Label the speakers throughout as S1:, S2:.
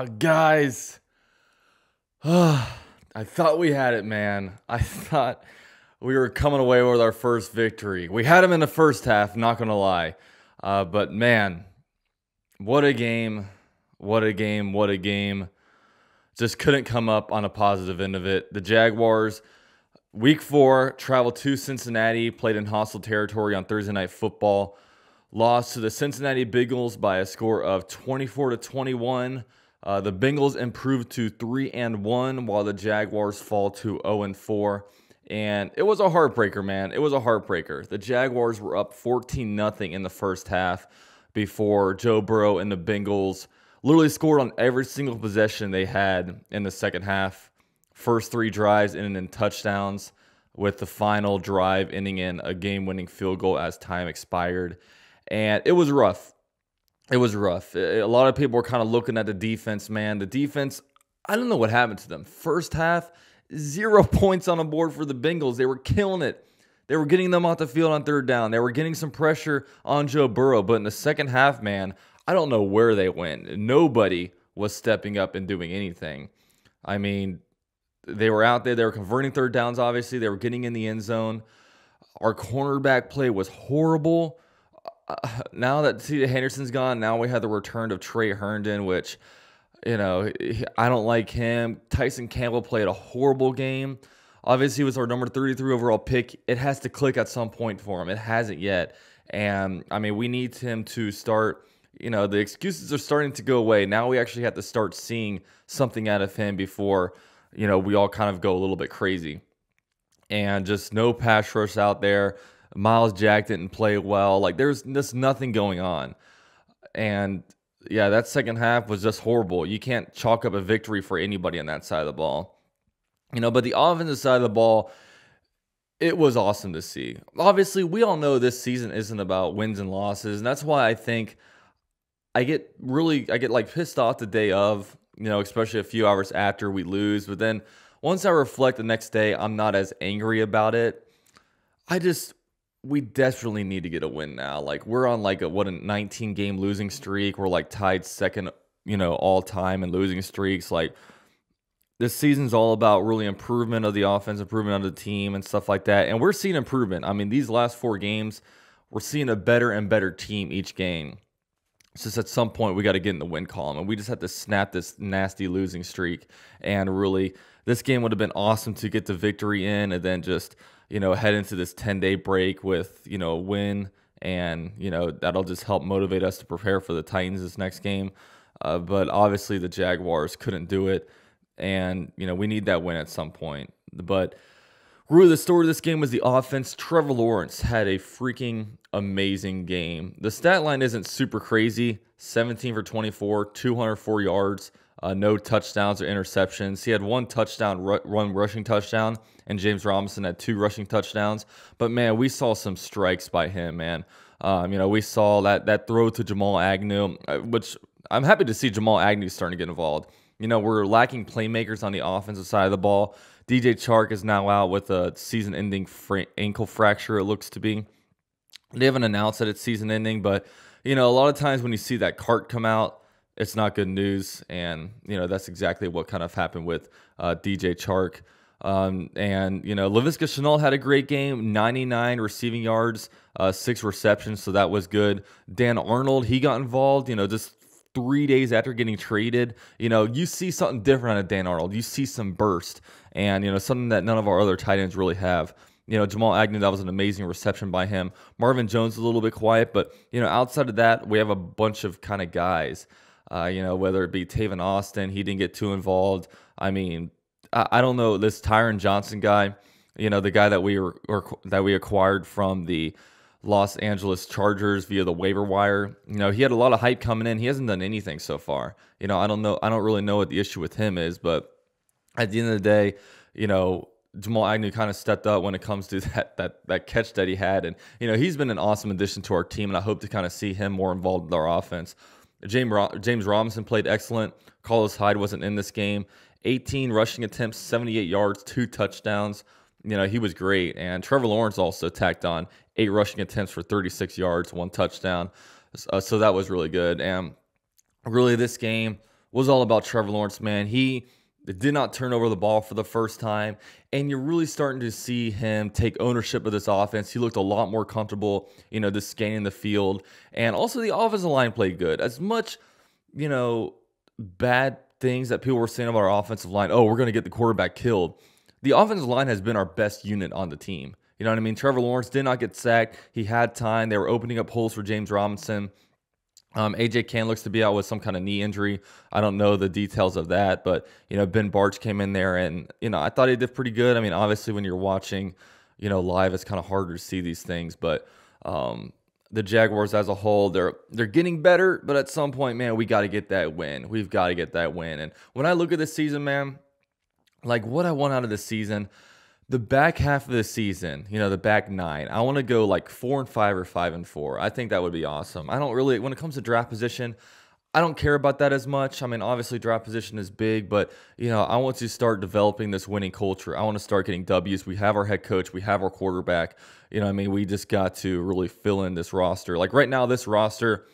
S1: Guys, I thought we had it, man. I thought we were coming away with our first victory. We had them in the first half, not going to lie. But man, what a game. What a game. What a game. Just couldn't come up on a positive end of it. The Jaguars, week 4, traveled to Cincinnati, played in hostile territory on Thursday Night Football. Lost to the Cincinnati Bengals by a score of 24-21. The Bengals improved to 3-1, while the Jaguars fall to 0-4. And it was a heartbreaker, man. It was a heartbreaker. The Jaguars were up 14-0 in the first half before Joe Burrow and the Bengals literally scored on every single possession they had in the second half. First 3 drives ended in touchdowns, with the final drive ending in a game-winning field goal as time expired. And it was rough. It was rough. A lot of people were kind of looking at the defense, man. The defense, I don't know what happened to them. First half, 0 points on the board for the Bengals. They were killing it. They were getting them off the field on third down. They were getting some pressure on Joe Burrow. But in the second half, man, I don't know where they went. Nobody was stepping up and doing anything. I mean, they were out there. They were converting third downs, obviously. They were getting in the end zone. Our cornerback play was horrible. Now that C.J. Henderson's gone, now we have the return of Trey Herndon, which, I don't like him. Tyson Campbell played a horrible game. Obviously, he was our number 33 overall pick. It has to click at some point for him. It hasn't yet. And, I mean, we need him to start, the excuses are starting to go away. Now we actually have to start seeing something out of him before, we all kind of go a little bit crazy. And just no pass rush out there. Miles Jack didn't play well. Like, there's just nothing going on. And, yeah, that second half was just horrible. You can't chalk up a victory for anybody on that side of the ball. But the offensive side of the ball, it was awesome to see. Obviously, we all know this season isn't about wins and losses. And that's why I think I get pissed off the day of, especially a few hours after we lose. But then once I reflect the next day, I'm not as angry about it. We desperately need to get a win now. Like, we're on a 19-game losing streak. We're tied second, all time in losing streaks. Like, this season's all about really improvement of the offense, improvement of the team and stuff like that. And we're seeing improvement. I mean, these last 4 games, we're seeing a better and better team each game. It's just at some point we got to get in the win column, and we just have to snap this nasty losing streak. And really, this game would have been awesome to get the victory in, and then just head into this 10-day break with a win, and that'll just help motivate us to prepare for the Titans this next game. But obviously the Jaguars couldn't do it, and we need that win at some point. But really, the story of this game was the offense. Trevor Lawrence had a freaking amazing game. The stat line isn't super crazy. 17 for 24, 204 yards, no touchdowns or interceptions. He had 1 touchdown, one rushing touchdown, and James Robinson had 2 rushing touchdowns. But, man, we saw some strikes by him, man. We saw that throw to Jamal Agnew, which I'm happy to see Jamal Agnew starting to get involved. We're lacking playmakers on the offensive side of the ball. DJ Chark is now out with a season-ending ankle fracture, it looks to be. They haven't announced that it's season-ending, but, a lot of times when you see that cart come out, it's not good news, and, that's exactly what kind of happened with DJ Chark. And, Laviska Shenault had a great game, 99 receiving yards, 6 receptions, so that was good. Dan Arnold, he got involved, just 3 days after getting traded. You see something different out of Dan Arnold. You see some burst, and, something that none of our other tight ends really have. Jamal Agnew, that was an amazing reception by him. Marvin Jones a little bit quiet, but, outside of that, we have a bunch of kind of guys. Whether it be Taven Austin, he didn't get too involved. I mean, I don't know, this Tyron Johnson guy, the guy that we acquired from the Los Angeles Chargers via the waiver wire. He had a lot of hype coming in. He hasn't done anything so far. I don't really know what the issue with him is, but at the end of the day, Jamal Agnew kind of stepped up when it comes to that catch that he had. And, he's been an awesome addition to our team, and I hope to kind of see him more involved with our offense. James Robinson played excellent. Carlos Hyde wasn't in this game. 18 rushing attempts, 78 yards, 2 touchdowns. He was great. And Trevor Lawrence also tacked on 8 rushing attempts for 36 yards, 1 touchdown. So that was really good. And really, this game was all about Trevor Lawrence, man. He did not turn over the ball for the first time, and you're really starting to see him take ownership of this offense. He looked a lot more comfortable, just scanning the field. And also the offensive line played good. As much, bad things that people were saying about our offensive line, oh, we're going to get the quarterback killed. The offensive line has been our best unit on the team. You know what I mean? Trevor Lawrence did not get sacked. He had time. They were opening up holes for James Robinson. AJ Cann looks to be out with some kind of knee injury. I don't know the details of that, but Ben Barch came in there, and I thought he did pretty good. I mean, obviously when you're watching, live, it's kind of harder to see these things, but the Jaguars as a whole, they're getting better, but at some point, man, we got to get that win. We've got to get that win. And when I look at this season, man, like what I want out of this season, the back half of the season, the back nine, I want to go like 4-5 or 5-4. I think that would be awesome. I don't really, when it comes to draft position, I don't care about that as much. I mean, obviously draft position is big, but I want to start developing this winning culture. I want to start getting W's. We have our head coach, we have our quarterback. We just got to really fill in this roster. Like right now, this roster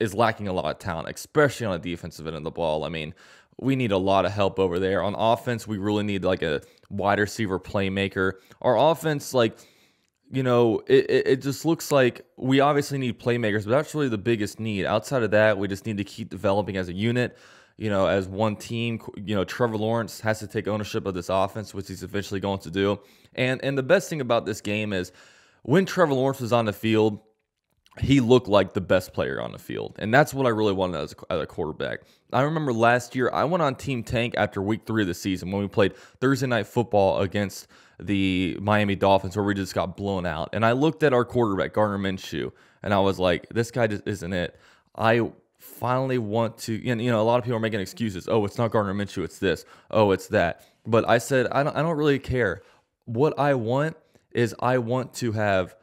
S1: is lacking a lot of talent, especially on the defensive end of the ball. I mean, we need a lot of help over there. On offense, we really need like a wide receiver playmaker. Our offense, it just looks like we obviously need playmakers, but that's really the biggest need. Outside of that, we just need to keep developing as a unit, as one team. Trevor Lawrence has to take ownership of this offense, which he's eventually going to do. And the best thing about this game is when Trevor Lawrence was on the field, he looked like the best player on the field. And that's what I really wanted as a quarterback. I remember last year, I went on Team Tank after week 3 of the season when we played Thursday Night Football against the Miami Dolphins, where we just got blown out. And I looked at our quarterback, Gardner Minshew, and I was like, this guy just isn't it. I finally want to, a lot of people are making excuses. Oh, it's not Gardner Minshew, it's this. Oh, it's that. But I said, I don't really care. What I want is I want to have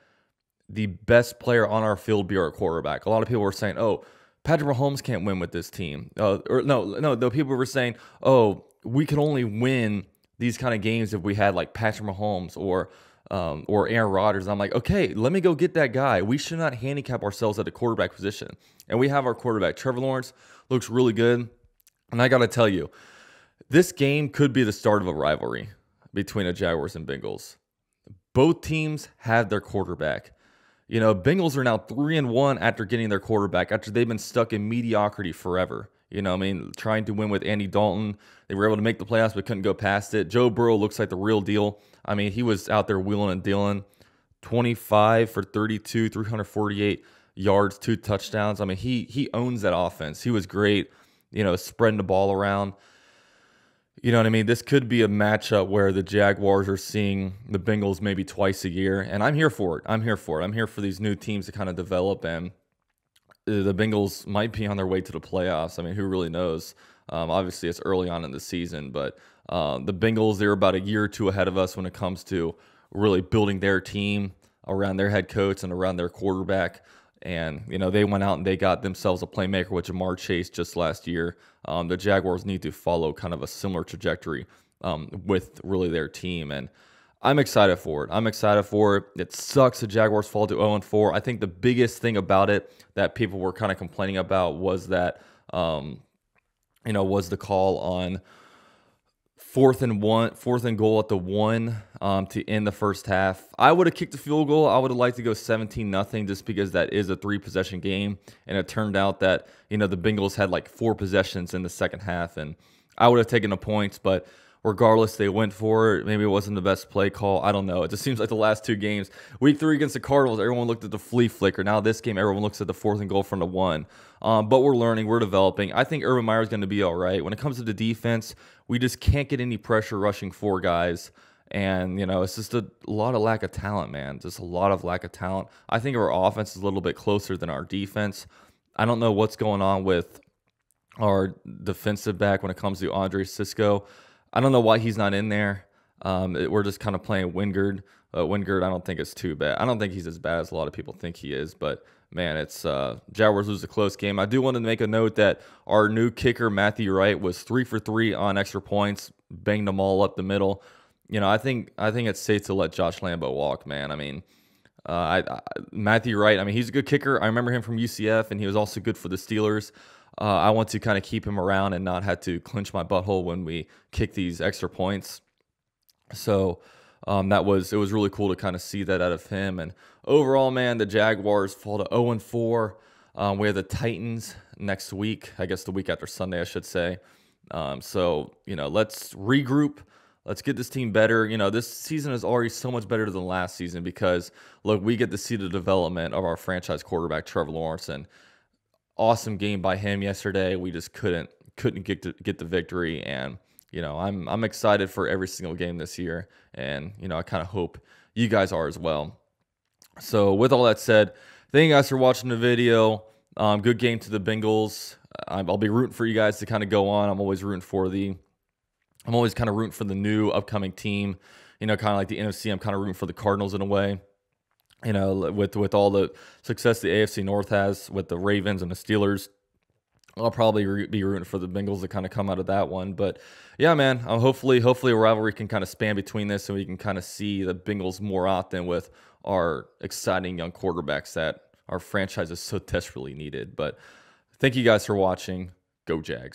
S1: the best player on our field be our quarterback. A lot of people were saying, oh, Patrick Mahomes can't win with this team. The people were saying, oh, we could only win these kind of games if we had like Patrick Mahomes or Aaron Rodgers. I'm like, okay, let me go get that guy. We should not handicap ourselves at the quarterback position. And we have our quarterback. Trevor Lawrence looks really good. And I got to tell you, this game could be the start of a rivalry between the Jaguars and Bengals. Both teams have their quarterback. Bengals are now 3-1 after getting their quarterback, after they've been stuck in mediocrity forever. Trying to win with Andy Dalton. They were able to make the playoffs, but couldn't go past it. Joe Burrow looks like the real deal. I mean, he was out there wheeling and dealing. 25 for 32, 348 yards, 2 touchdowns. I mean, he owns that offense. He was great, spreading the ball around. You know what I mean? This could be a matchup where the Jaguars are seeing the Bengals maybe twice a year, and I'm here for it. I'm here for these new teams to kind of develop, and the Bengals might be on their way to the playoffs. I mean, who really knows? Obviously, it's early on in the season, but the Bengals, they're about a year or two ahead of us when it comes to really building their team around their head coach and around their quarterback. And, they went out and they got themselves a playmaker with Jamar Chase just last year. The Jaguars need to follow kind of a similar trajectory with really their team. And I'm excited for it. It sucks the Jaguars fall to 0-4. I think the biggest thing about it that people were kind of complaining about was that, was the call on 4th and goal at the 1 to end the first half. I would have kicked the field goal. I would have liked to go 17-0 just because that is a 3-possession game. And it turned out that, the Bengals had like 4 possessions in the second half. And I would have taken the points, but regardless, they went for it. Maybe it wasn't the best play call. I don't know. It just seems like the last 2 games, week 3 against the Cardinals, everyone looked at the flea flicker. Now this game, everyone looks at the 4th and goal from the 1. But we're learning. We're developing. I think Urban Meyer is going to be all right. When it comes to the defense, we just can't get any pressure rushing 4 guys. And, it's just a lot of lack of talent, man. Just a lot of lack of talent. I think our offense is a little bit closer than our defense. I don't know what's going on with our defensive back when it comes to Andre Sisco. I don't know why he's not in there. We're just kind of playing Wingard. Wingard, I don't think it's too bad. I don't think he's as bad as a lot of people think he is. But, man, it's Jaguars lose a close game. I do want to make a note that our new kicker, Matthew Wright, was 3 for 3 on extra points, banged them all up the middle. I think it's safe to let Josh Lambo walk, man. I mean, Matthew Wright, I mean, he's a good kicker. I remember him from UCF, and he was also good for the Steelers. I want to kind of keep him around and not have to clinch my butthole when we kick these extra points. So it was really cool to kind of see that out of him. And overall, man, the Jaguars fall to 0-4. We have the Titans next week, I guess the week after Sunday, I should say. So, let's regroup. Let's get this team better. This season is already so much better than last season because, look, we get to see the development of our franchise quarterback, Trevor Lawrence. And awesome game by him yesterday. We just couldn't get the victory. And, I'm excited for every single game this year. And, I kind of hope you guys are as well. So with all that said, thank you guys for watching the video. Good game to the Bengals. I'll be rooting for you guys to kind of go on. I'm always kind of rooting for the new upcoming team. Kind of like the NFC, I'm kind of rooting for the Cardinals in a way. With all the success the AFC North has with the Ravens and the Steelers, I'll probably be rooting for the Bengals to kind of come out of that one. But yeah, man, hopefully a rivalry can kind of span between this, and we can kind of see the Bengals more often with our exciting young quarterbacks that our franchise is so desperately needed. But thank you guys for watching. Go Jags.